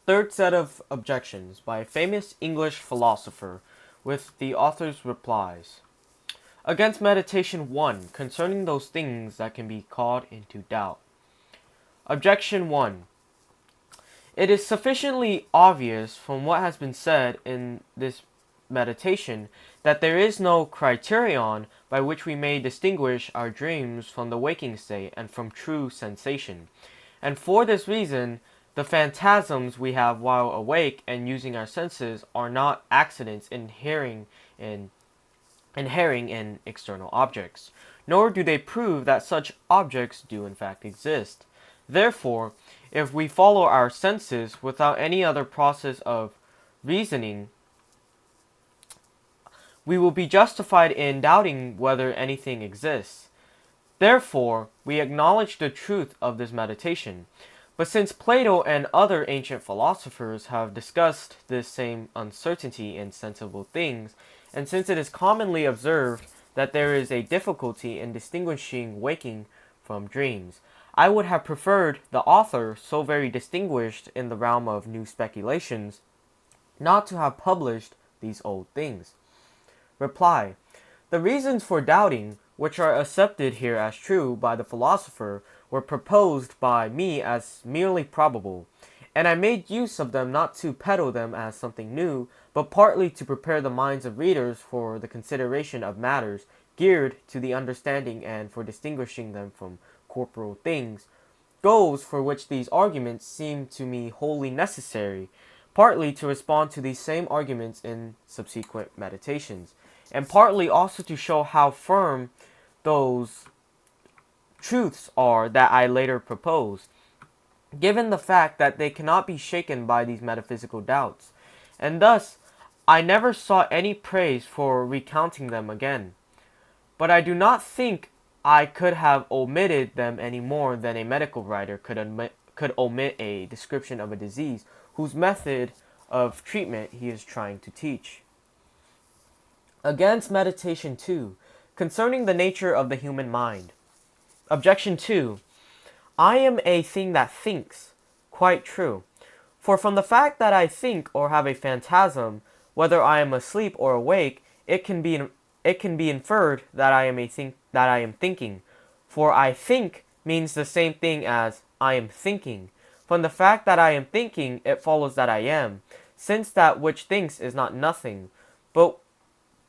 Third set of objections by a famous English philosopher with the author's replies. Against meditation 1, concerning those things that can be called into doubt. Objection 1. It is sufficiently obvious from what has been said in this meditation that there is no criterion by which we may distinguish our dreams from the waking state and from true sensation. And for this reason, the phantasms we have while awake and using our senses are not accidents inhering in external objects, nor do they prove that such objects do in fact exist. Therefore, if we follow our senses without any other process of reasoning, we will be justified in doubting whether anything exists. Therefore, we acknowledge the truth of this meditation. But since Plato and other ancient philosophers have discussed this same uncertainty in sensible things, and since it is commonly observed that there is a difficulty in distinguishing waking from dreams, I would have preferred the author, so very distinguished in the realm of new speculations, not to have published these old things. Reply. The reasons for doubting, which are accepted here as true by the philosopher, were proposed by me as merely probable, and I made use of them not to peddle them as something new, but partly to prepare the minds of readers for the consideration of matters geared to the understanding and for distinguishing them from corporeal things, goals for which these arguments seem to me wholly necessary, partly to respond to these same arguments in subsequent meditations, and partly also to show how firm those truths are that I later proposed, given the fact that they cannot be shaken by these metaphysical doubts, and thus I never sought any praise for recounting them again. But I do not think I could have omitted them any more than a medical writer could omit a description of a disease whose method of treatment he is trying to teach. Against meditation 2, concerning the nature of the human mind. Objection 2. I am a thing that thinks. Quite true. For from the fact that I think or have a phantasm, whether I am asleep or awake, it can be inferred that I am thinking. For I think means the same thing as I am thinking. From the fact that I am thinking, it follows that I am, since that which thinks is not nothing. But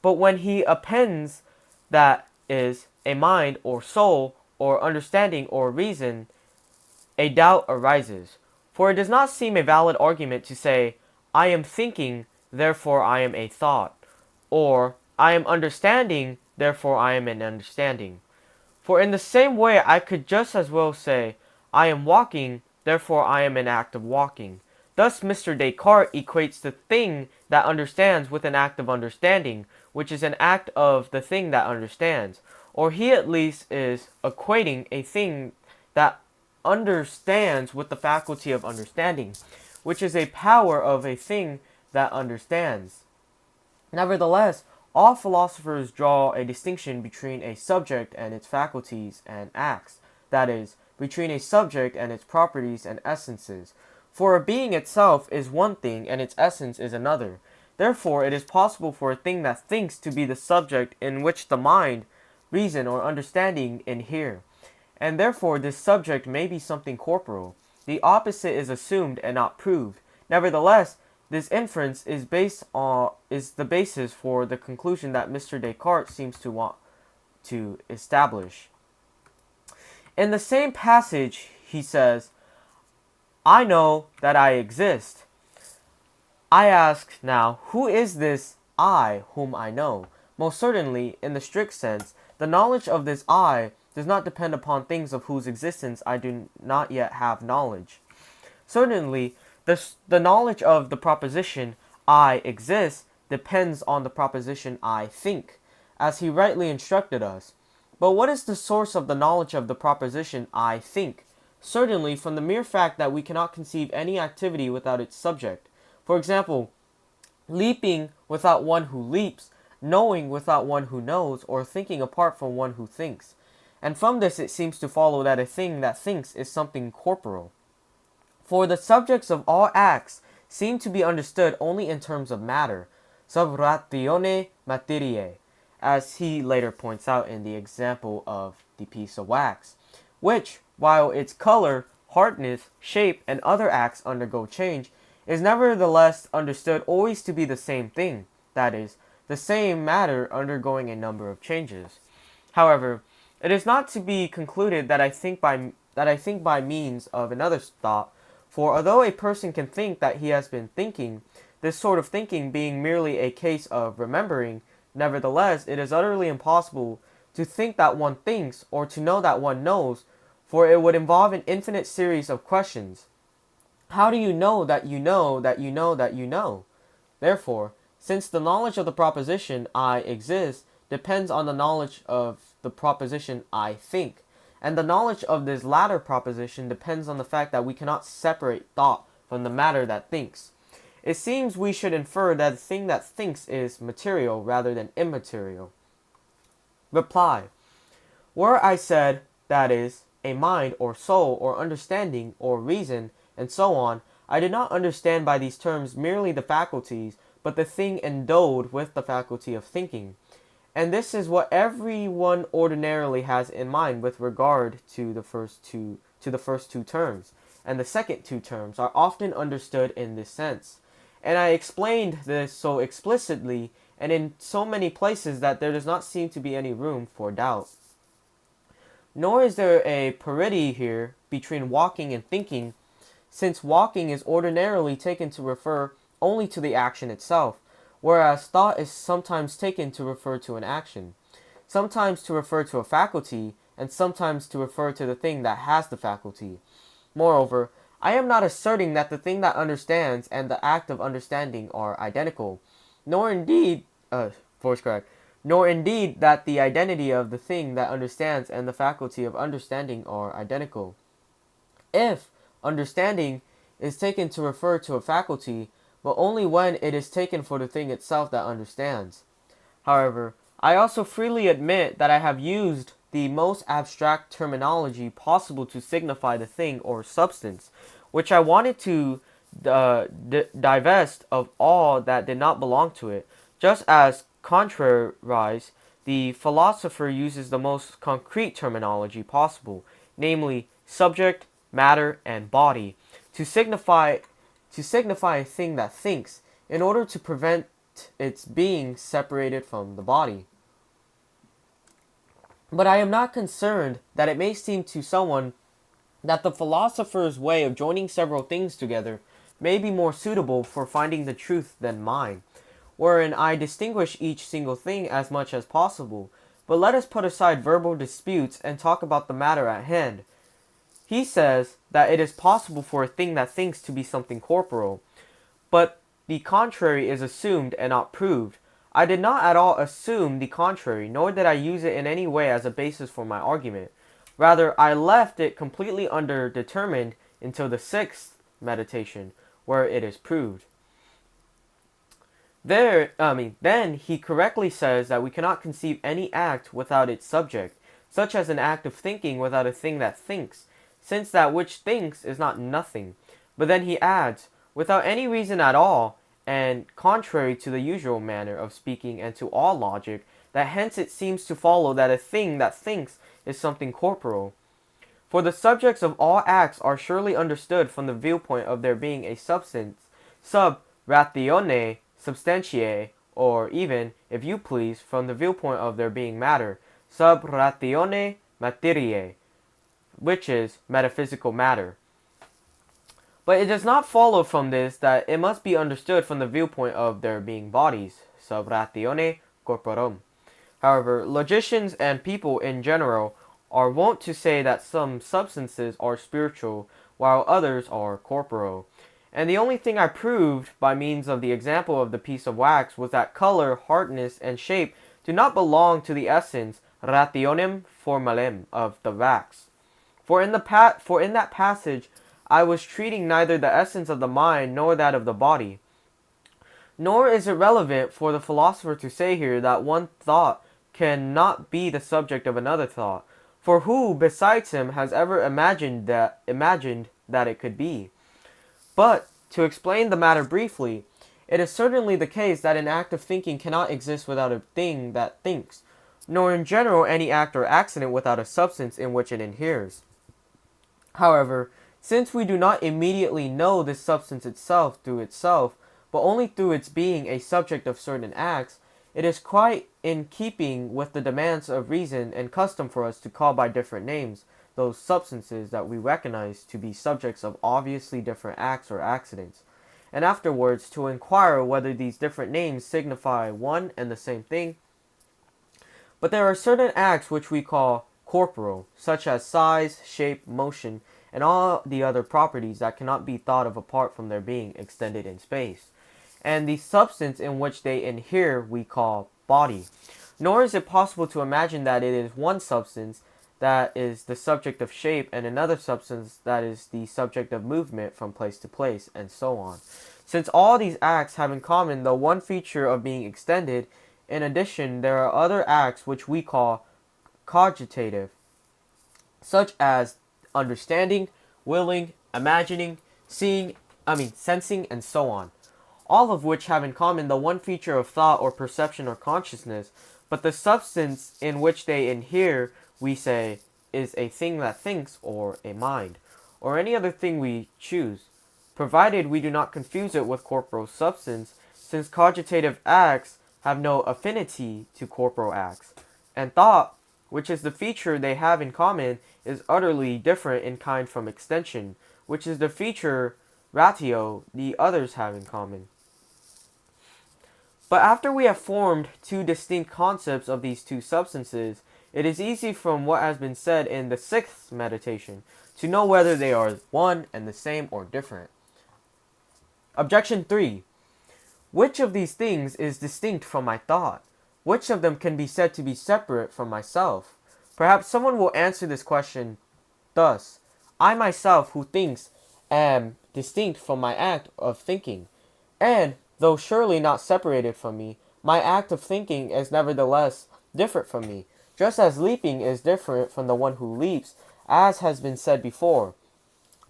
when he appends that is a mind or soul or understanding or reason, a doubt arises. For it does not seem a valid argument to say, I am thinking, therefore I am a thought, or I am understanding, therefore I am an understanding. For in the same way I could just as well say, I am walking, therefore I am an act of walking. Thus Mr. Descartes equates the thing that understands with an act of understanding, which is an act of the thing that understands. Or he at least is equating a thing that understands with the faculty of understanding, which is a power of a thing that understands. Nevertheless, all philosophers draw a distinction between a subject and its faculties and acts, that is, between a subject and its properties and essences. For a being itself is one thing and its essence is another. Therefore, it is possible for a thing that thinks to be the subject in which the mind, reason, or understanding inhere, and therefore this subject may be something corporeal. The opposite is assumed and not proved. Nevertheless, this inference is the basis for the conclusion that Mr. Descartes seems to want to establish. In the same passage, he says, I know that I exist. I ask now, who is this I whom I know? Most certainly, in the strict sense, the knowledge of this I does not depend upon things of whose existence I do not yet have knowledge. Certainly, the knowledge of the proposition I exist depends on the proposition I think, as he rightly instructed us. But what is the source of the knowledge of the proposition I think? Certainly, from the mere fact that we cannot conceive any activity without its subject. For example, leaping without one who leaps, knowing without one who knows, or thinking apart from one who thinks. And from this it seems to follow that a thing that thinks is something corporeal. For the subjects of all acts seem to be understood only in terms of matter, sub ratione materiae, as he later points out in the example of the piece of wax, which, while its color, hardness, shape, and other acts undergo change, is nevertheless understood always to be the same thing, that is, the same matter undergoing a number of changes. However, it is not to be concluded that I think by means of another thought, for although a person can think that he has been thinking, this sort of thinking being merely a case of remembering, nevertheless it is utterly impossible to think that one thinks or to know that one knows, for it would involve an infinite series of questions. How do you know that you know that you know that you know? Therefore, since the knowledge of the proposition I exist depends on the knowledge of the proposition I think, and the knowledge of this latter proposition depends on the fact that we cannot separate thought from the matter that thinks, it seems we should infer that the thing that thinks is material rather than immaterial. Reply. Were I said, that is, a mind or soul or understanding or reason, and so on, I did not understand by these terms merely the faculties, but the thing endowed with the faculty of thinking. And this is what everyone ordinarily has in mind with regard to the first two terms, and the second two terms are often understood in this sense. And I explained this so explicitly and in so many places that there does not seem to be any room for doubt. Nor is there a parity here between walking and thinking, since walking is ordinarily taken to refer only to the action itself, whereas thought is sometimes taken to refer to an action, sometimes to refer to a faculty, and sometimes to refer to the thing that has the faculty. Moreover, I am not asserting that the thing that understands and the act of understanding are identical, nor indeed that the identity of the thing that understands and the faculty of understanding are identical. If understanding is taken to refer to a faculty, but only when it is taken for the thing itself that understands. However, I also freely admit that I have used the most abstract terminology possible to signify the thing or substance, which I wanted to divest of all that did not belong to it, just as, contrariwise, the philosopher uses the most concrete terminology possible, namely subject, matter, and body, to signify a thing that thinks, in order to prevent its being separated from the body. But I am not concerned that it may seem to someone that the philosopher's way of joining several things together may be more suitable for finding the truth than mine, wherein I distinguish each single thing as much as possible. But let us put aside verbal disputes and talk about the matter at hand. He says that it is possible for a thing that thinks to be something corporal, but the contrary is assumed and not proved. I did not at all assume the contrary, nor did I use it in any way as a basis for my argument. Rather, I left it completely underdetermined until the sixth meditation, where it is proved. Then he correctly says that we cannot conceive any act without its subject, such as an act of thinking without a thing that thinks, since that which thinks is not nothing. But then he adds, without any reason at all, and contrary to the usual manner of speaking and to all logic, that hence it seems to follow that a thing that thinks is something corporal. For the subjects of all acts are surely understood from the viewpoint of there being a substance, sub ratione substantiae, or even, if you please, from the viewpoint of there being matter, sub ratione materiae, which is metaphysical matter. But it does not follow from this that it must be understood from the viewpoint of there being bodies, sub ratione corporum. However, logicians and people in general are wont to say that some substances are spiritual while others are corporal. And the only thing I proved by means of the example of the piece of wax was that color, hardness, and shape do not belong to the essence rationem formalem of the wax. For in that passage I was treating neither the essence of the mind nor that of the body. Nor is it relevant for the philosopher to say here that one thought cannot be the subject of another thought, for who besides him has ever imagined that it could be? But, to explain the matter briefly, it is certainly the case that an act of thinking cannot exist without a thing that thinks, nor in general any act or accident without a substance in which it inheres. However, since we do not immediately know this substance itself through itself, but only through its being a subject of certain acts, it is quite in keeping with the demands of reason and custom for us to call by different names those substances that we recognize to be subjects of obviously different acts or accidents, and afterwards to inquire whether these different names signify one and the same thing. But there are certain acts which we call corporeal, such as size, shape, motion, and all the other properties that cannot be thought of apart from their being extended in space. And the substance in which they inhere we call body. Nor is it possible to imagine that it is one substance that is the subject of shape and another substance that is the subject of movement from place to place, and so on. Since all these acts have in common the one feature of being extended, in addition there are other acts which we call cogitative, such as understanding, willing, imagining, sensing, and so on, all of which have in common the one feature of thought or perception or consciousness, but the substance in which they inhere, we say, is a thing that thinks, or a mind, or any other thing we choose, provided we do not confuse it with corporeal substance, since cogitative acts have no affinity to corporeal acts, and thought, which is the feature they have in common, is utterly different in kind from extension, which is the feature ratio the others have in common. But after we have formed two distinct concepts of these two substances, it is easy from what has been said in the sixth meditation to know whether they are one and the same or different. Objection 3. Which of these things is distinct from my thought? Which of them can be said to be separate from myself? Perhaps someone will answer this question thus: I myself who thinks am distinct from my act of thinking, and, though surely not separated from me, my act of thinking is nevertheless different from me, just as leaping is different from the one who leaps, as has been said before.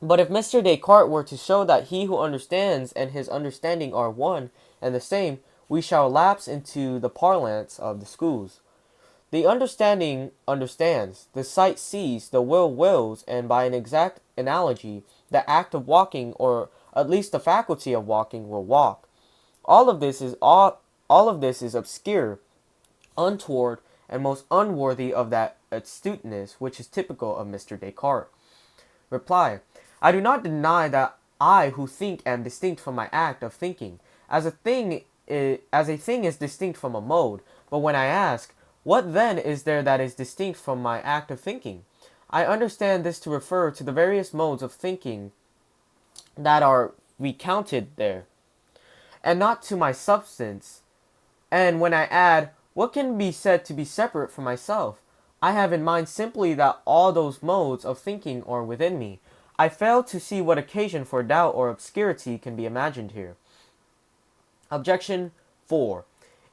But if Mr. Descartes were to show that he who understands and his understanding are one and the same, we shall lapse into the parlance of the schools. The understanding understands, the sight sees, the will wills, and by an exact analogy, the act of walking, or at least the faculty of walking, will walk. All of this is obscure, untoward, and most unworthy of that astuteness which is typical of Mr. Descartes. Reply: I do not deny that I who think am distinct from my act of thinking, as a thing is distinct from a mode. But when I ask, what then is there that is distinct from my act of thinking, I understand this to refer to the various modes of thinking that are recounted there, and not to my substance. And when I add, what can be said to be separate from myself, I have in mind simply that all those modes of thinking are within me. I fail to see what occasion for doubt or obscurity can be imagined here. Objection 4.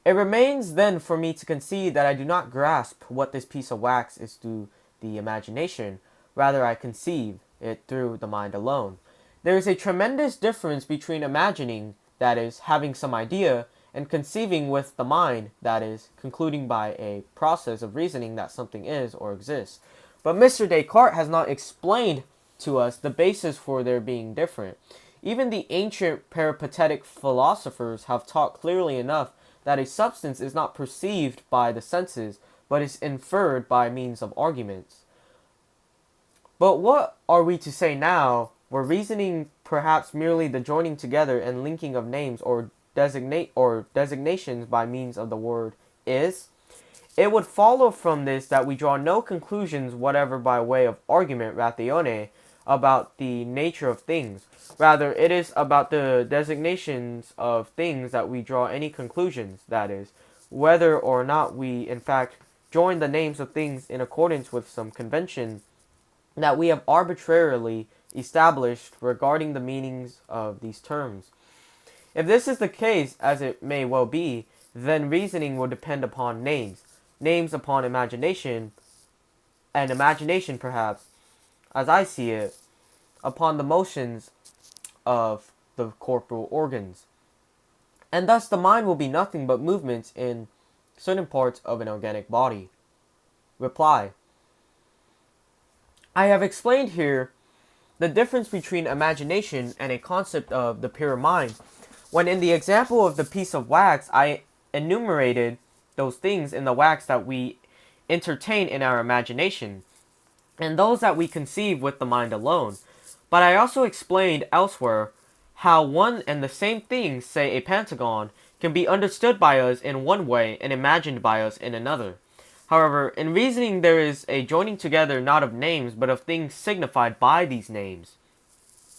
It remains then for me to concede that I do not grasp what this piece of wax is through the imagination, rather I conceive it through the mind alone. There is a tremendous difference between imagining, that is, having some idea, and conceiving with the mind, that is, concluding by a process of reasoning that something is or exists. But Mr. Descartes has not explained to us the basis for their being different. Even the ancient peripatetic philosophers have taught clearly enough that a substance is not perceived by the senses, but is inferred by means of arguments. But what are we to say now, were reasoning perhaps merely the joining together and linking of names or designations by means of the word is? It would follow from this that we draw no conclusions whatever by way of argument ratione about the nature of things. Rather, it is about the designations of things that we draw any conclusions, that is, whether or not we in fact join the names of things in accordance with some convention that we have arbitrarily established regarding the meanings of these terms. If this is the case, as it may well be, then reasoning will depend upon names, names upon imagination, and imagination perhaps, as I see it, upon the motions of the corporal organs. And thus the mind will be nothing but movements in certain parts of an organic body. Reply. I have explained here the difference between imagination and a concept of the pure mind, when in the example of the piece of wax I enumerated those things in the wax that we entertain in our imagination, and those that we conceive with the mind alone. But I also explained elsewhere how one and the same thing, say a pentagon, can be understood by us in one way and imagined by us in another. However, in reasoning there is a joining together not of names, but of things signified by these names.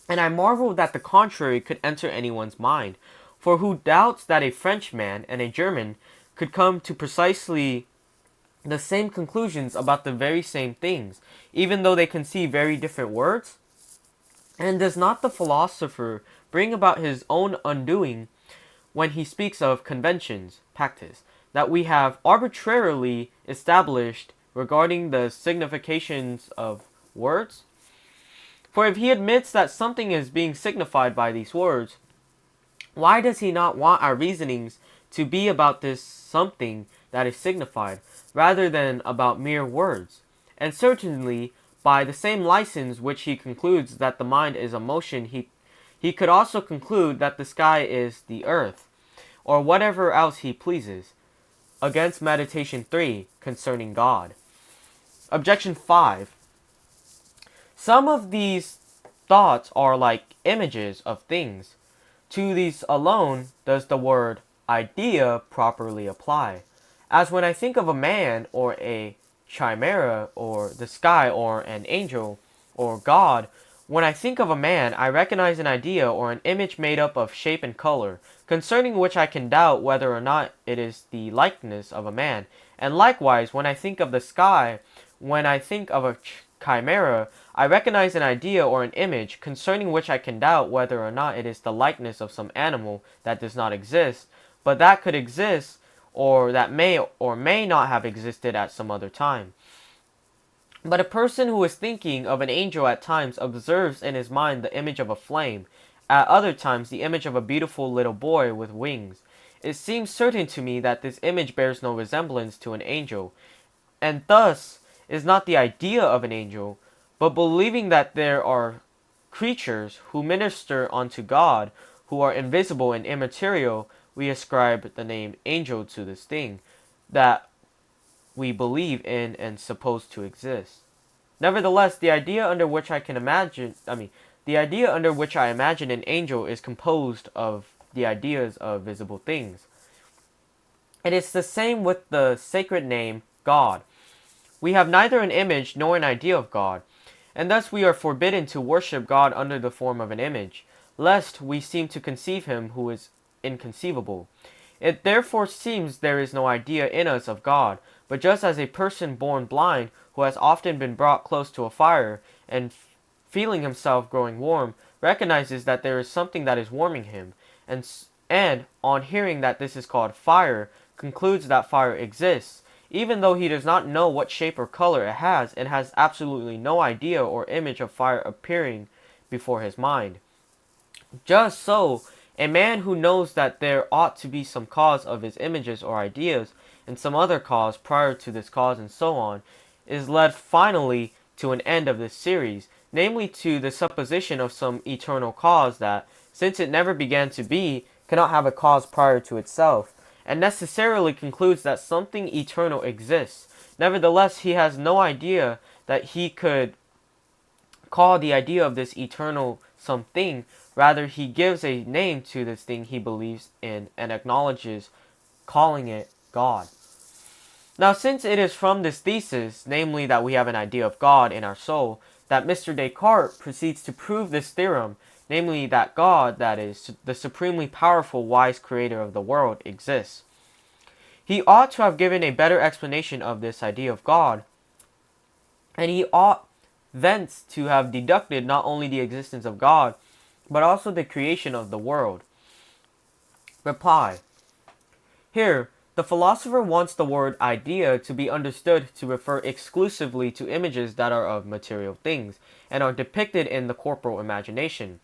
And I marvel that the contrary could enter anyone's mind, for who doubts that a Frenchman and a German could come to precisely the same conclusions about the very same things, even though they conceive very different words? And does not the philosopher bring about his own undoing when he speaks of conventions, pactus, that we have arbitrarily established regarding the significations of words? For if he admits that something is being signified by these words, why does he not want our reasonings to be about this something that is signified, rather than about mere words? And certainly, by the same license which he concludes that the mind is a motion, he could also conclude that the sky is the earth, or whatever else he pleases. Against Meditation 3, concerning God. Objection 5. Some of these thoughts are like images of things. To these alone does the word idea properly apply. As when I think of a man, or a chimera, or the sky, or an angel, or God, when I think of a man, I recognize an idea or an image made up of shape and color, concerning which I can doubt whether or not it is the likeness of a man. And likewise, when I think of the sky, when I think of a chimera, I recognize an idea or an image, concerning which I can doubt whether or not it is the likeness of some animal that does not exist, but that could exist, or that may or may not have existed at some other time. But a person who is thinking of an angel at times observes in his mind the image of a flame, at other times the image of a beautiful little boy with wings. It seems certain to me that this image bears no resemblance to an angel, and thus is not the idea of an angel, but believing that there are creatures who minister unto God, who are invisible and immaterial, we ascribe the name angel to this thing that we believe in and suppose to exist. Nevertheless, the idea under which I imagine an angel is composed of the ideas of visible things. It is the same with the sacred name God. We have neither an image nor an idea of God, and thus we are forbidden to worship God under the form of an image, lest we seem to conceive him who is inconceivable. It therefore seems there is no idea in us of God, but just as a person born blind, who has often been brought close to a fire, and feeling himself growing warm, recognizes that there is something that is warming him, and on hearing that this is called fire, concludes that fire exists, even though he does not know what shape or color it has, and has absolutely no idea or image of fire appearing before his mind. Just so, a man who knows that there ought to be some cause of his images or ideas, and some other cause prior to this cause, and so on, is led finally to an end of this series, namely to the supposition of some eternal cause that, since it never began to be, cannot have a cause prior to itself, and necessarily concludes that something eternal exists. Nevertheless, he has no idea that he could call the idea of this eternal something. Rather, he gives a name to this thing he believes in and acknowledges calling it God. Now, since it is from this thesis, namely that we have an idea of God in our soul, that Mr. Descartes proceeds to prove this theorem, namely that God, that is, the supremely powerful, wise creator of the world, exists. He ought to have given a better explanation of this idea of God, and he ought thence to have deducted not only the existence of God, but also the creation of the world. Reply. Here, the philosopher wants the word idea to be understood to refer exclusively to images that are of material things, and are depicted in the corporal imagination.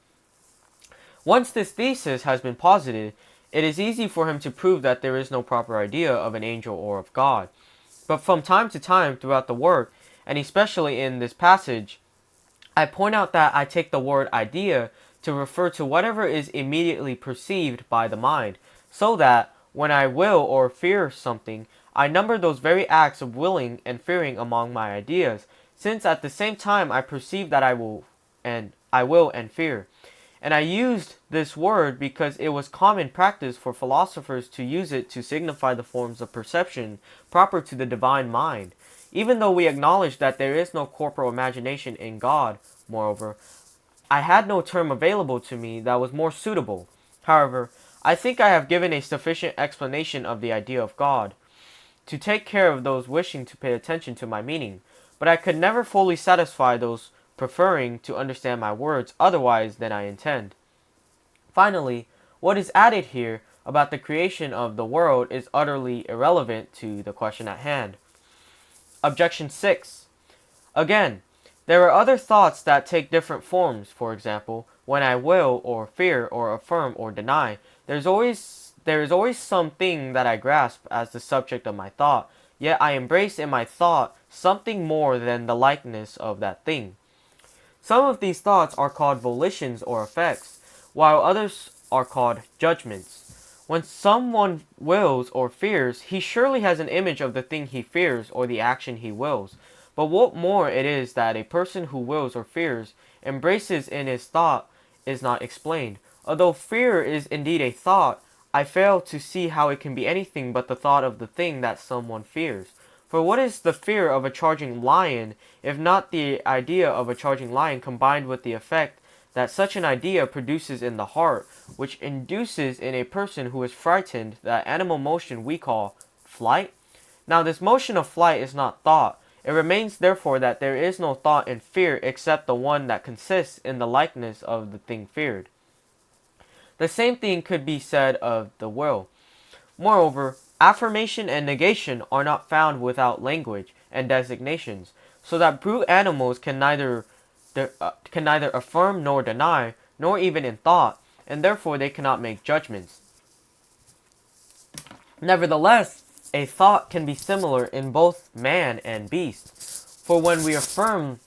Once this thesis has been posited, it is easy for him to prove that there is no proper idea of an angel or of God. But from time to time throughout the work, and especially in this passage, I point out that I take the word idea to refer to whatever is immediately perceived by the mind, so that when I will or fear something, I number those very acts of willing and fearing among my ideas, since at the same time I perceive that I will and fear. And I used this word because it was common practice for philosophers to use it to signify the forms of perception proper to the divine mind. Even though we acknowledge that there is no corporal imagination in God, moreover, I had no term available to me that was more suitable. However, I think I have given a sufficient explanation of the idea of God to take care of those wishing to pay attention to my meaning, but I could never fully satisfy those preferring to understand my words otherwise than I intend. Finally, what is added here about the creation of the world is utterly irrelevant to the question at hand. Objection 6. Again, there are other thoughts that take different forms. For example, when I will or fear or affirm or deny, there is always something that I grasp as the subject of my thought, yet I embrace in my thought something more than the likeness of that thing. Some of these thoughts are called volitions or effects, while others are called judgments. When someone wills or fears, he surely has an image of the thing he fears or the action he wills. But what more it is that a person who wills or fears embraces in his thought is not explained. Although fear is indeed a thought, I fail to see how it can be anything but the thought of the thing that someone fears. For what is the fear of a charging lion, if not the idea of a charging lion combined with the effect that such an idea produces in the heart, which induces in a person who is frightened that animal motion we call flight? Now this motion of flight is not thought. It remains therefore that there is no thought in fear except the one that consists in the likeness of the thing feared. The same thing could be said of the will. Moreover, affirmation and negation are not found without language and designations, so that brute animals can neither affirm nor deny, nor even in thought, and therefore they cannot make judgments. Nevertheless, a thought can be similar in both man and beast. For when we affirm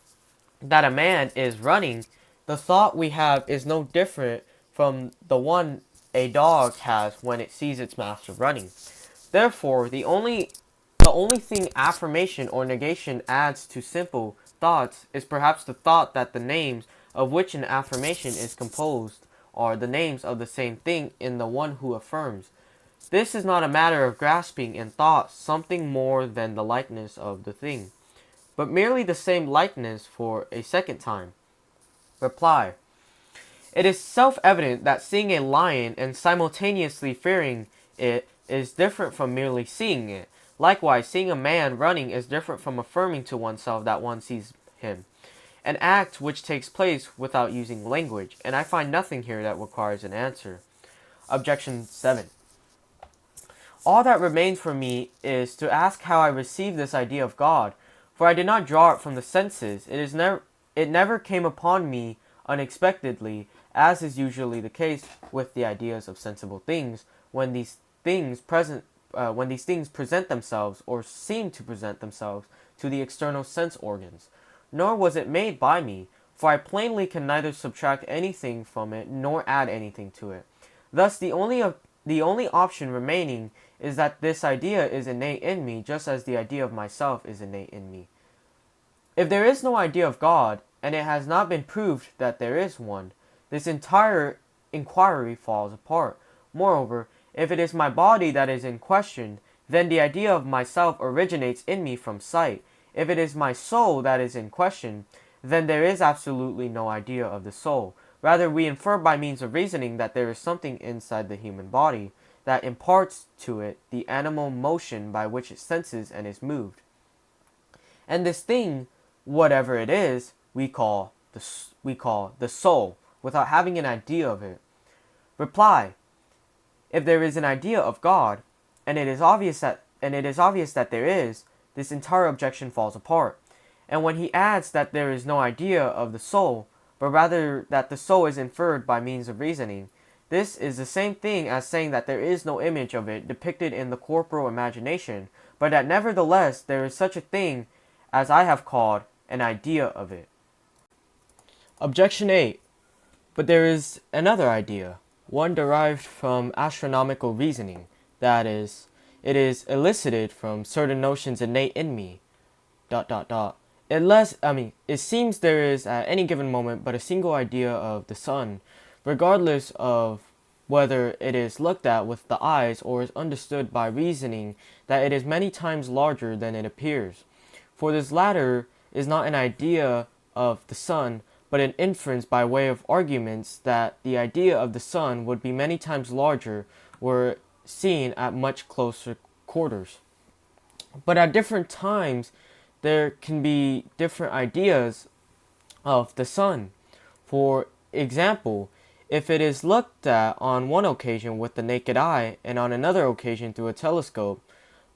that a man is running, the thought we have is no different from the one a dog has when it sees its master running. Therefore, the only thing affirmation or negation adds to simple thoughts is perhaps the thought that the names of which an affirmation is composed are the names of the same thing in the one who affirms. This is not a matter of grasping in thought something more than the likeness of the thing, but merely the same likeness for a second time. Reply. It is self-evident that seeing a lion and simultaneously fearing it is different from merely seeing it. Likewise, seeing a man running is different from affirming to oneself that one sees him, an act which takes place without using language, and I find nothing here that requires an answer. Objection 7. All that remains for me is to ask how I receive this idea of God, for I did not draw it from the senses. It never came upon me unexpectedly, as is usually the case with the ideas of sensible things, when these things present themselves or seem to present themselves to the external sense organs. Nor was it made by me, for I plainly can neither subtract anything from it nor add anything to it. Thus the only option remaining is that this idea is innate in me, just as the idea of myself is innate in me. If there is no idea of God, and it has not been proved that there is one, this entire inquiry falls apart. Moreover, if it is my body that is in question, then the idea of myself originates in me from sight. If it is my soul that is in question, then there is absolutely no idea of the soul. Rather, we infer by means of reasoning that there is something inside the human body that imparts to it the animal motion by which it senses and is moved. And this thing, whatever it is, we call the soul, without having an idea of it. Reply. If there is an idea of God, and it is obvious that there is, this entire objection falls apart. And when he adds that there is no idea of the soul, but rather that the soul is inferred by means of reasoning. This is the same thing as saying that there is no image of it depicted in the corporal imagination, but that nevertheless there is such a thing as I have called an idea of it. Objection 8. But there is another idea, one derived from astronomical reasoning, that is, it is elicited from certain notions innate in me. ... It seems there is at any given moment but a single idea of the sun, regardless of whether it is looked at with the eyes or is understood by reasoning that it is many times larger than it appears. For this latter is not an idea of the sun, but an inference by way of arguments that the idea of the sun would be many times larger were seen at much closer quarters. But at different times there can be different ideas of the sun. For example, if it is looked at on one occasion with the naked eye and on another occasion through a telescope,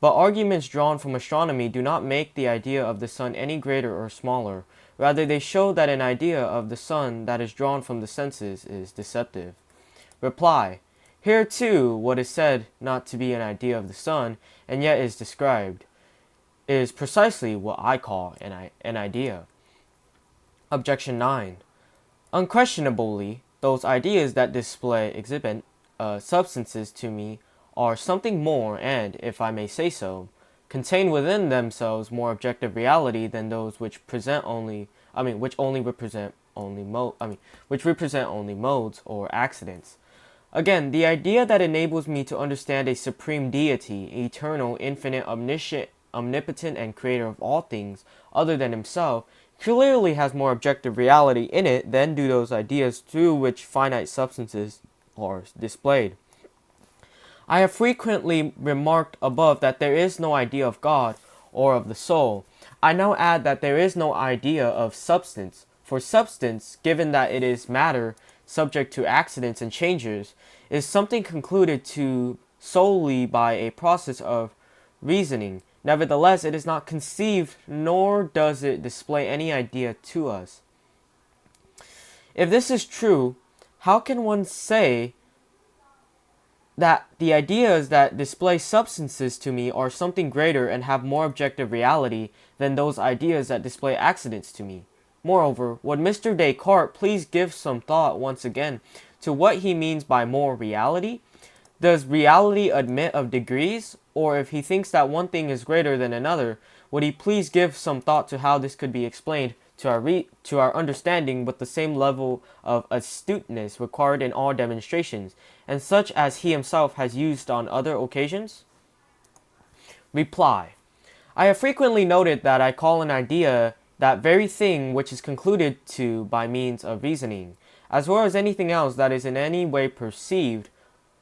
but arguments drawn from astronomy do not make the idea of the sun any greater or smaller. Rather, they show that an idea of the sun that is drawn from the senses is deceptive. Reply. Here too, what is said not to be an idea of the sun, and yet is described, is precisely what I call an idea. Objection 9. Unquestionably, those ideas that exhibit substances to me are something more and, if I may say so, contain within themselves more objective reality than those which represent only modes or accidents. Again, the idea that enables me to understand a supreme deity, eternal, infinite, omniscient, omnipotent, and creator of all things other than himself, clearly has more objective reality in it than do those ideas through which finite substances are displayed. I have frequently remarked above that there is no idea of God or of the soul. I now add that there is no idea of substance. For substance, given that it is matter subject to accidents and changes, is something concluded to solely by a process of reasoning. Nevertheless, it is not conceived, nor does it display any idea to us. If this is true, how can one say that the ideas that display substances to me are something greater and have more objective reality than those ideas that display accidents to me? Moreover, would Mr. Descartes please give some thought once again to what he means by more reality? Does reality admit of degrees? Or if he thinks that one thing is greater than another, would he please give some thought to how this could be explained to our understanding with the same level of astuteness required in all demonstrations, and such as he himself has used on other occasions? Reply. I have frequently noted that I call an idea that very thing which is concluded to by means of reasoning, as well as anything else that is in any way perceived.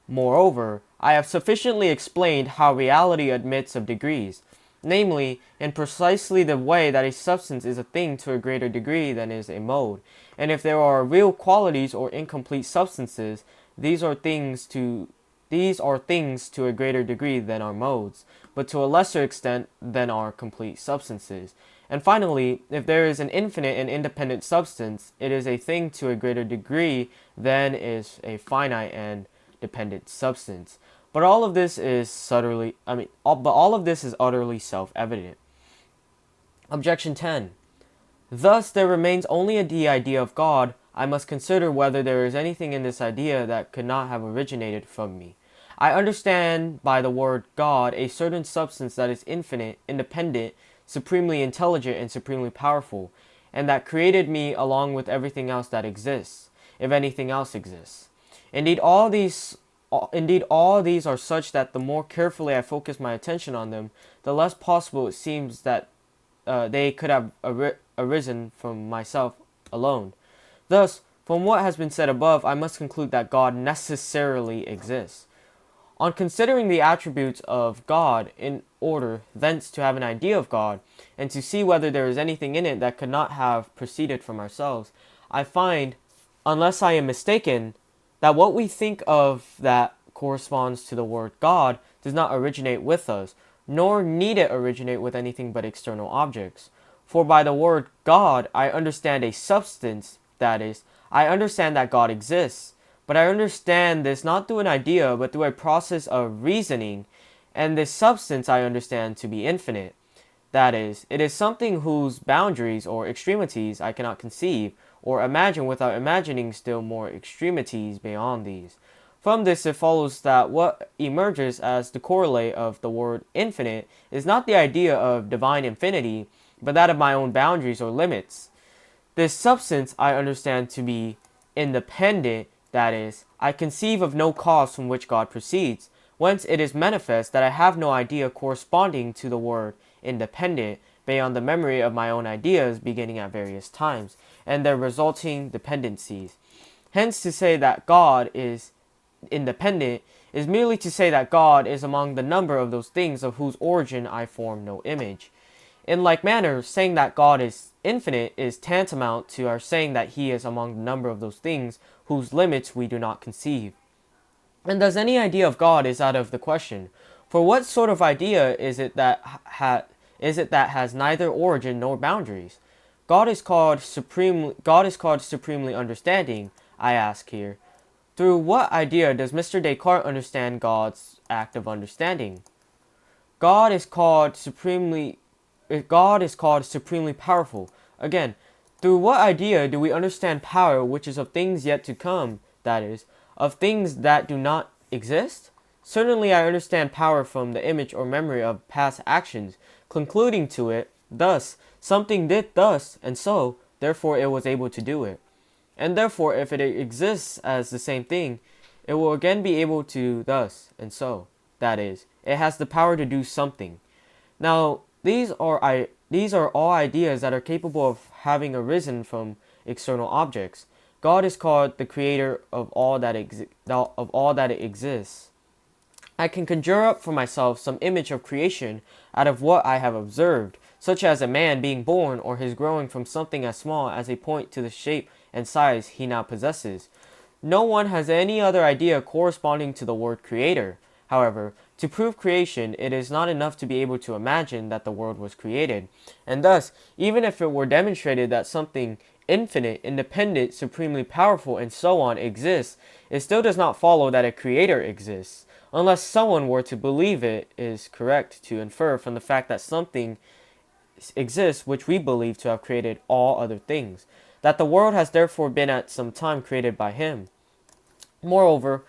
Moreover, I have sufficiently explained how reality admits of degrees, namely, in precisely the way that a substance is a thing to a greater degree than is a mode, and if there are real qualities or incomplete substances, these are things to a greater degree than are modes, but to a lesser extent than are complete substances. And finally, if there is an infinite and independent substance, it is a thing to a greater degree than is a finite and dependent substance. But all of this is utterly self-evident. Objection 10. Thus there remains only the idea of God. I must consider whether there is anything in this idea that could not have originated from me. I understand by the word God a certain substance that is infinite, independent, supremely intelligent, and supremely powerful, and that created me along with everything else that exists, if anything else exists. Indeed, all these are such that the more carefully I focus my attention on them, the less possible it seems that they could have arisen from myself alone. Thus, from what has been said above, I must conclude that God necessarily exists. On considering the attributes of God in order thence to have an idea of God, and to see whether there is anything in it that could not have proceeded from ourselves, I find, unless I am mistaken, that what we think of that corresponds to the word God does not originate with us, nor need it originate with anything but external objects. For by the word God I understand a substance that is, I understand that God exists, but I understand this not through an idea, but through a process of reasoning, and this substance I understand to be infinite. That is, it is something whose boundaries or extremities I cannot conceive or imagine without imagining still more extremities beyond these. From this it follows that what emerges as the correlate of the word infinite is not the idea of divine infinity, but that of my own boundaries or limits. This substance I understand to be independent, that is, I conceive of no cause from which God proceeds, whence it is manifest that I have no idea corresponding to the word independent beyond the memory of my own ideas beginning at various times, and their resulting dependencies. Hence to say that God is independent is merely to say that God is among the number of those things of whose origin I form no image. In like manner, saying that God is infinite is tantamount to our saying that he is among the number of those things whose limits we do not conceive. And thus any idea of God is out of the question. For what sort of idea is it that has neither origin nor boundaries? God is called supremely understanding, I ask here. Through what idea does Mr. Descartes understand God's act of understanding? God is called supremely powerful. Again, through what idea do we understand power which is of things yet to come, that is, of things that do not exist? Certainly I understand power from the image or memory of past actions, concluding to it, thus, something did thus, and so, therefore it was able to do it. And therefore, if it exists as the same thing, it will again be able to thus, and so. That is, it has the power to do something. Now, these are all ideas that are capable of having arisen from external objects. God is called the creator of all that exists. I can conjure up for myself some image of creation out of what I have observed, such as a man being born or his growing from something as small as a point to the shape and size he now possesses. No one has any other idea corresponding to the word creator. However, to prove creation, it is not enough to be able to imagine that the world was created. And thus, even if it were demonstrated that something infinite, independent, supremely powerful, and so on exists, it still does not follow that a creator exists, unless someone were to believe it is correct to infer from the fact that something exists which we believe to have created all other things, that the world has therefore been at some time created by him. Moreover,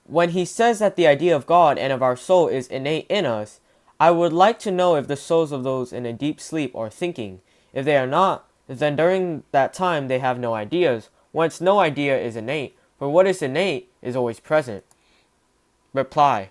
when he says that the idea of God and of our soul is innate in us, I would like to know if the souls of those in a deep sleep are thinking. If they are not, then during that time they have no ideas, whence no idea is innate, for what is innate is always present. Reply.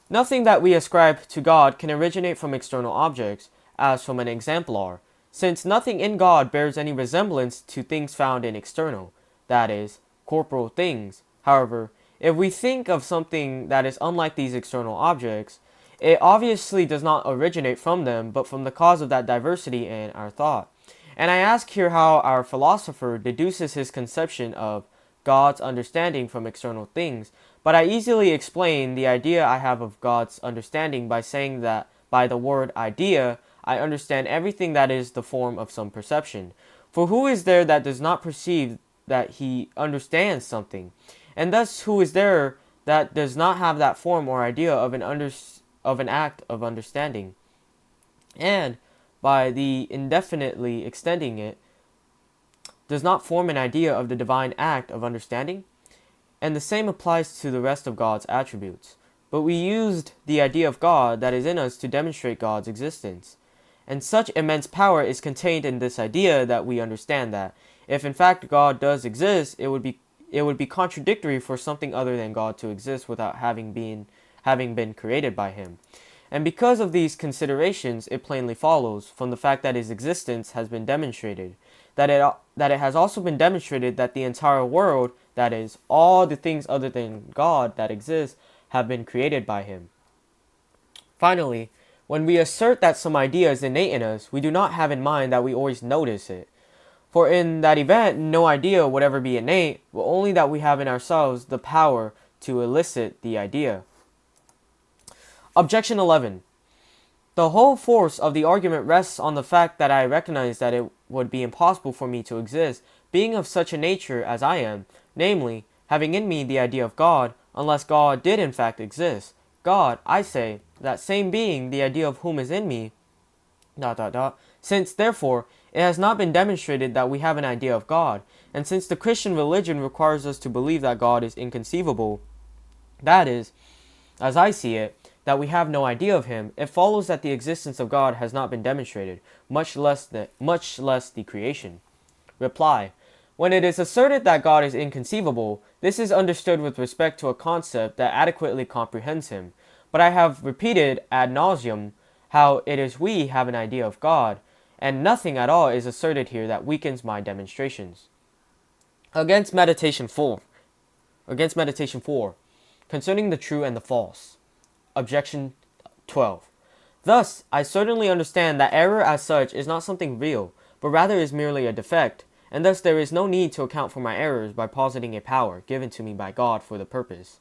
Nothing that we ascribe to God can originate from external objects, as from an exemplar, since nothing in God bears any resemblance to things found in external, that is, corporal things. However, if we think of something that is unlike these external objects, it obviously does not originate from them, but from the cause of that diversity in our thought. And I ask here how our philosopher deduces his conception of God's understanding from external things, but I easily explain the idea I have of God's understanding by saying that by the word idea, I understand everything that is the form of some perception. For who is there that does not perceive that he understands something? And thus who is there that does not have that form or idea of an act of understanding? And by the indefinitely extending it, does not form an idea of the divine act of understanding? And the same applies to the rest of God's attributes. But we used the idea of God that is in us to demonstrate God's existence. And such immense power is contained in this idea that we understand that, if in fact God does exist, it would be contradictory for something other than God to exist without having been created by him. And because of these considerations, it plainly follows, from the fact that his existence has been demonstrated, that it has also been demonstrated that the entire world, that is, all the things other than God that exist, have been created by him. Finally, when we assert that some idea is innate in us, we do not have in mind that we always notice it. For in that event, no idea would ever be innate, but only that we have in ourselves the power to elicit the idea. Objection 11. The whole force of the argument rests on the fact that I recognize that it would be impossible for me to exist being of such a nature as I am, namely, having in me the idea of God, unless God did in fact exist. God, I say, that same being, the idea of whom is in me, Since, therefore, it has not been demonstrated that we have an idea of God, and since the Christian religion requires us to believe that God is inconceivable, that is, as I see it, that we have no idea of him, it follows that the existence of God has not been demonstrated, much less the creation. Reply. When it is asserted that God is inconceivable, this is understood with respect to a concept that adequately comprehends him. But I have repeated ad nauseum how it is we have an idea of God, and nothing at all is asserted here that weakens my demonstrations. Against meditation 4. Concerning the true and the false. Objection 12. Thus, I certainly understand that error as such is not something real, but rather is merely a defect, and thus there is no need to account for my errors by positing a power given to me by God for the purpose.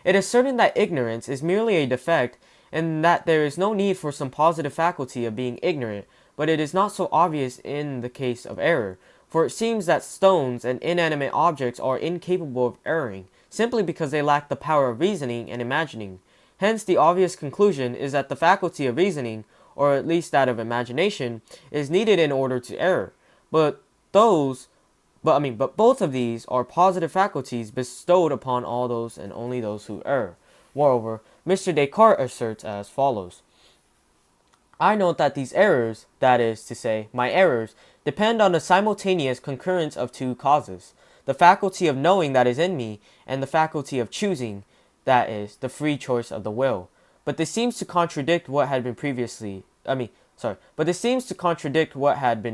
It is certain that ignorance is merely a defect, and that there is no need for some positive faculty of being ignorant, but it is not so obvious in the case of error, for it seems that stones and inanimate objects are incapable of erring, simply because they lack the power of reasoning and imagining. Hence the obvious conclusion is that the faculty of reasoning, or at least that of imagination, is needed in order to err. But both of these are positive faculties bestowed upon all those and only those who err. Moreover, Mr. Descartes asserts as follows. I note that these errors, that is to say, my errors, depend on the simultaneous concurrence of two causes, the faculty of knowing that is in me, and the faculty of choosing, that is, the free choice of the will. But this seems to contradict what had been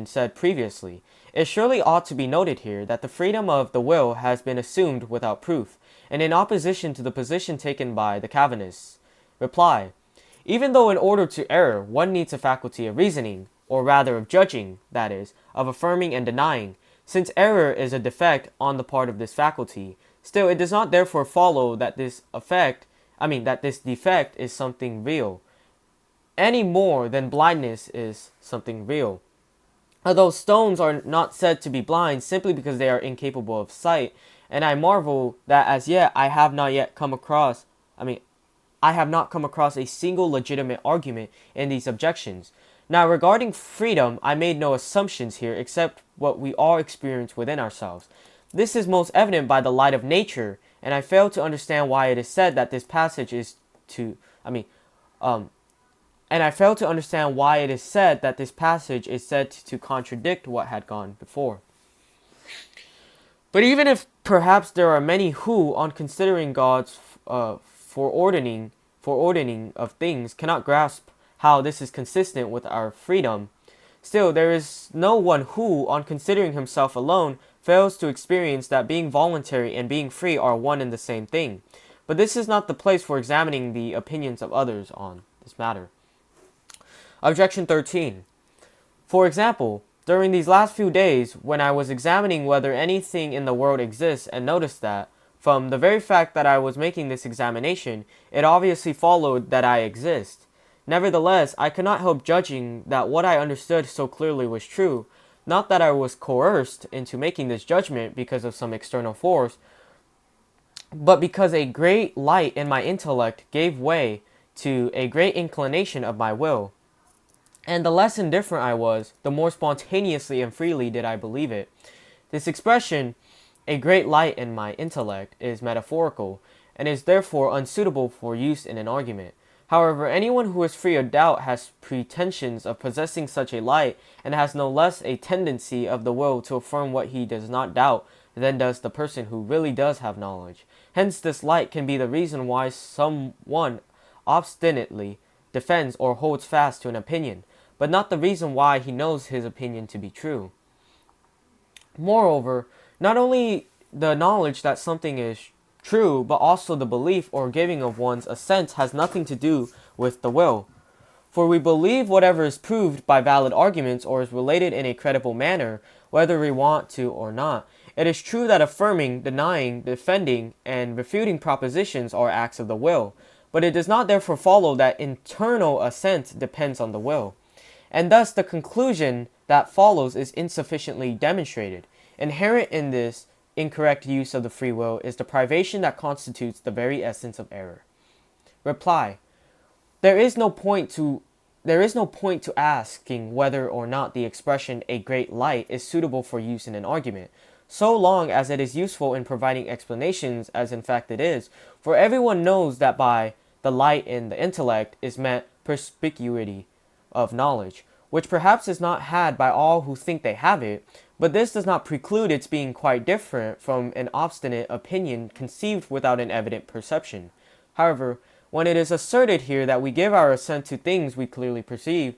said previously. It surely ought to be noted here that the freedom of the will has been assumed without proof, and in opposition to the position taken by the Calvinists. Reply. Even though in order to err one needs a faculty of reasoning, or rather of judging, that is, of affirming and denying, since error is a defect on the part of this faculty, still it does not therefore follow that this defect is something real, any more than blindness is something real. Although stones are not said to be blind simply because they are incapable of sight, and I marvel that as yet I have not come across a single legitimate argument in these objections. Now regarding freedom, I made no assumptions here except what we all experience within ourselves. This is most evident by the light of nature, and I fail to understand why it is said that this passage is said to contradict what had gone before. But even if perhaps there are many who, on considering God's foreordaining of things, cannot grasp how this is consistent with our freedom, still there is no one who, on considering himself alone, fails to experience that being voluntary and being free are one and the same thing. But this is not the place for examining the opinions of others on this matter. Objection 13. For example, during these last few days, when I was examining whether anything in the world exists and noticed that, from the very fact that I was making this examination, it obviously followed that I exist. Nevertheless, I could not help judging that what I understood so clearly was true, not that I was coerced into making this judgment because of some external force, but because a great light in my intellect gave way to a great inclination of my will. And the less indifferent I was, the more spontaneously and freely did I believe it. This expression, a great light in my intellect, is metaphorical, and is therefore unsuitable for use in an argument. However, anyone who is free of doubt has pretensions of possessing such a light, and has no less a tendency of the will to affirm what he does not doubt than does the person who really does have knowledge. Hence this light can be the reason why someone obstinately defends or holds fast to an opinion, but not the reason why he knows his opinion to be true. Moreover, not only the knowledge that something is true, but also the belief or giving of one's assent has nothing to do with the will. For we believe whatever is proved by valid arguments or is related in a credible manner, whether we want to or not. It is true that affirming, denying, defending, and refuting propositions are acts of the will, but it does not therefore follow that internal assent depends on the will. And thus the conclusion that follows is insufficiently demonstrated. Inherent in this incorrect use of the free will is the privation that constitutes the very essence of error. Reply: There is no point to asking whether or not the expression "a great light" is suitable for use in an argument, so long as it is useful in providing explanations, as in fact it is, for everyone knows that by the light in the intellect is meant perspicuity of knowledge, which perhaps is not had by all who think they have it, but this does not preclude its being quite different from an obstinate opinion conceived without an evident perception. However, when it is asserted here that we give our assent to things we clearly perceive,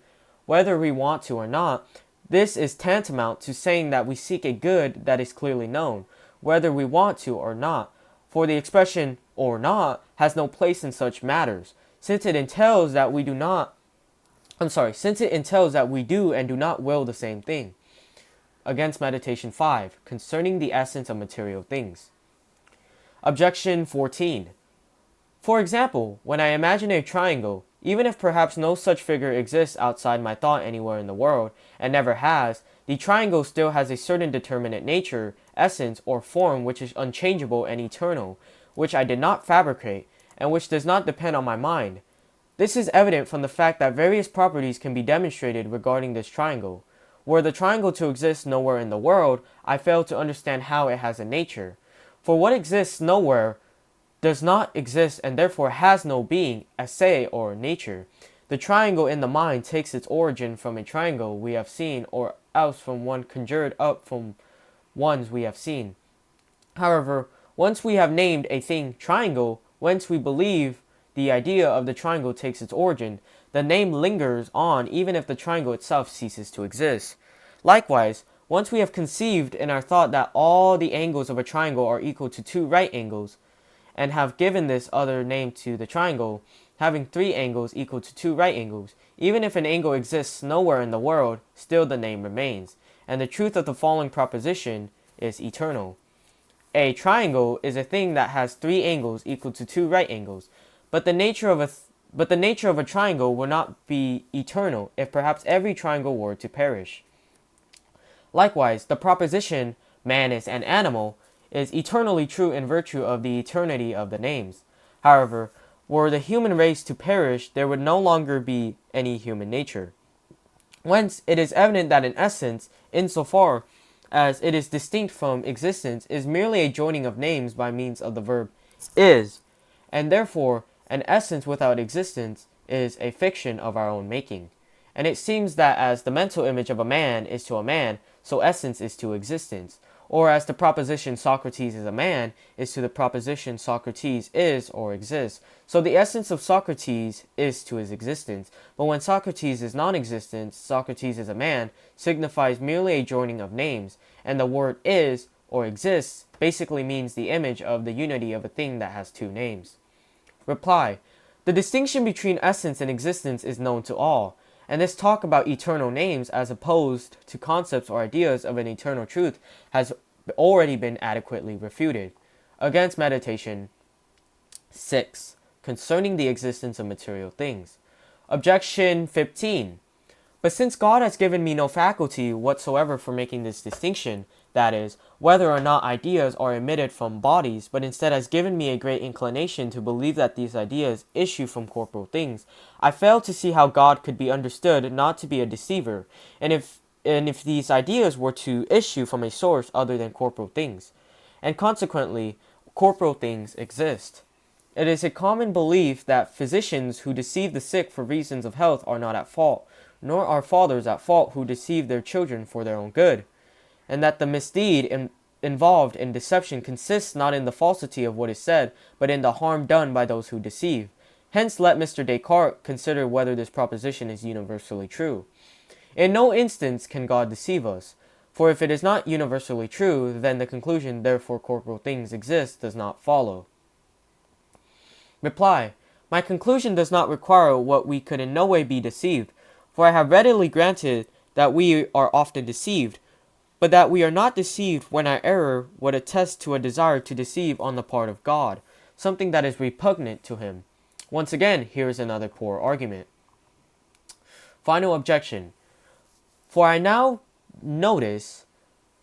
whether we want to or not, this is tantamount to saying that we seek a good that is clearly known, whether we want to or not, for the expression "or not" has no place in such matters, since it entails that we do and do not will the same thing. Against Meditation 5, concerning the essence of material things. Objection 14. For example, when I imagine a triangle, even if perhaps no such figure exists outside my thought anywhere in the world, and never has, the triangle still has a certain determinate nature, essence, or form which is unchangeable and eternal, which I did not fabricate, and which does not depend on my mind. This is evident from the fact that various properties can be demonstrated regarding this triangle. Were the triangle to exist nowhere in the world, I fail to understand how it has a nature. For what exists nowhere does not exist and therefore has no being, esse, or nature. The triangle in the mind takes its origin from a triangle we have seen, or else from one conjured up from ones we have seen. However, once we have named a thing triangle, whence we believe the idea of the triangle takes its origin, the name lingers on even if the triangle itself ceases to exist. Likewise, once we have conceived in our thought that all the angles of a triangle are equal to 2 right angles, and have given this other name to the triangle, having 3 angles equal to 2 right angles, even if an angle exists nowhere in the world, still the name remains, and the truth of the following proposition is eternal. A triangle is a thing that has 3 angles equal to 2 right angles, but the nature of a triangle will not be eternal if perhaps every triangle were to perish. Likewise, the proposition "man is an animal" is eternally true in virtue of the eternity of the names. However, were the human race to perish, there would no longer be any human nature. Whence it is evident that an essence, insofar as it is distinct from existence, is merely a joining of names by means of the verb "is," and therefore an essence without existence is a fiction of our own making. And it seems that as the mental image of a man is to a man, so essence is to existence, or as the proposition "Socrates is a man" is to the proposition "Socrates is or exists, so the essence of Socrates is to his existence. But when Socrates is non-existent, "Socrates is a man" signifies merely a joining of names, and the word "is" or "exists" basically means the image of the unity of a thing that has 2 names. Reply: the distinction between essence and existence is known to all, and this talk about eternal names as opposed to concepts or ideas of an eternal truth has already been adequately refuted. Against Meditation 6, concerning the existence of material things. Objection 15. But since God has given me no faculty whatsoever for making this distinction, that is, whether or not ideas are emitted from bodies, but instead has given me a great inclination to believe that these ideas issue from corporeal things, I fail to see how God could be understood not to be a deceiver, and if these ideas were to issue from a source other than corporeal things, and consequently corporeal things exist. It is a common belief that physicians who deceive the sick for reasons of health are not at fault, nor are fathers at fault who deceive their children for their own good, and that the misdeed involved in deception consists not in the falsity of what is said, but in the harm done by those who deceive. Hence let Mr. Descartes consider whether this proposition is universally true. In no instance can God deceive us, for if it is not universally true, then the conclusion "therefore corporeal things exist" does not follow. Reply: my conclusion does not require what we could in no way be deceived, for I have readily granted that we are often deceived, but that we are not deceived when our error would attest to a desire to deceive on the part of God, something that is repugnant to him. Once again, here is another poor argument. Final objection. For I now notice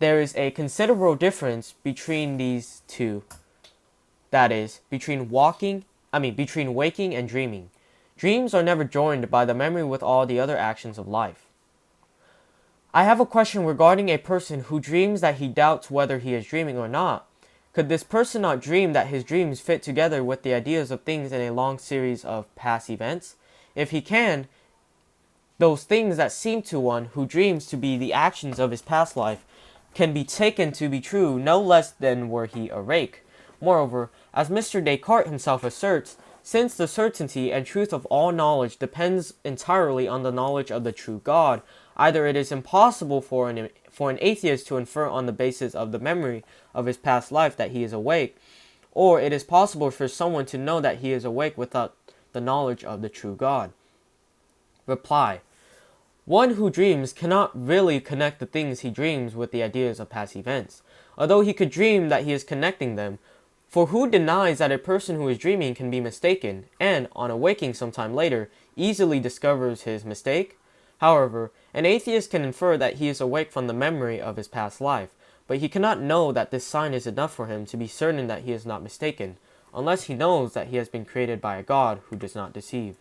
there is a considerable difference between these two. That is, between waking and dreaming. Dreams are never joined by the memory with all the other actions of life. I have a question regarding a person who dreams that he doubts whether he is dreaming or not. Could this person not dream that his dreams fit together with the ideas of things in a long series of past events? If he can, those things that seem to one who dreams to be the actions of his past life can be taken to be true no less than were he awake. Moreover, as Mr. Descartes himself asserts, since the certainty and truth of all knowledge depends entirely on the knowledge of the true God, either it is impossible for an atheist to infer on the basis of the memory of his past life that he is awake, or it is possible for someone to know that he is awake without the knowledge of the true God. Reply. One who dreams cannot really connect the things he dreams with the ideas of past events, although he could dream that he is connecting them. For who denies that a person who is dreaming can be mistaken, and, on awaking some time later, easily discovers his mistake? However, an atheist can infer that he is awake from the memory of his past life, but he cannot know that this sign is enough for him to be certain that he is not mistaken, unless he knows that he has been created by a God who does not deceive.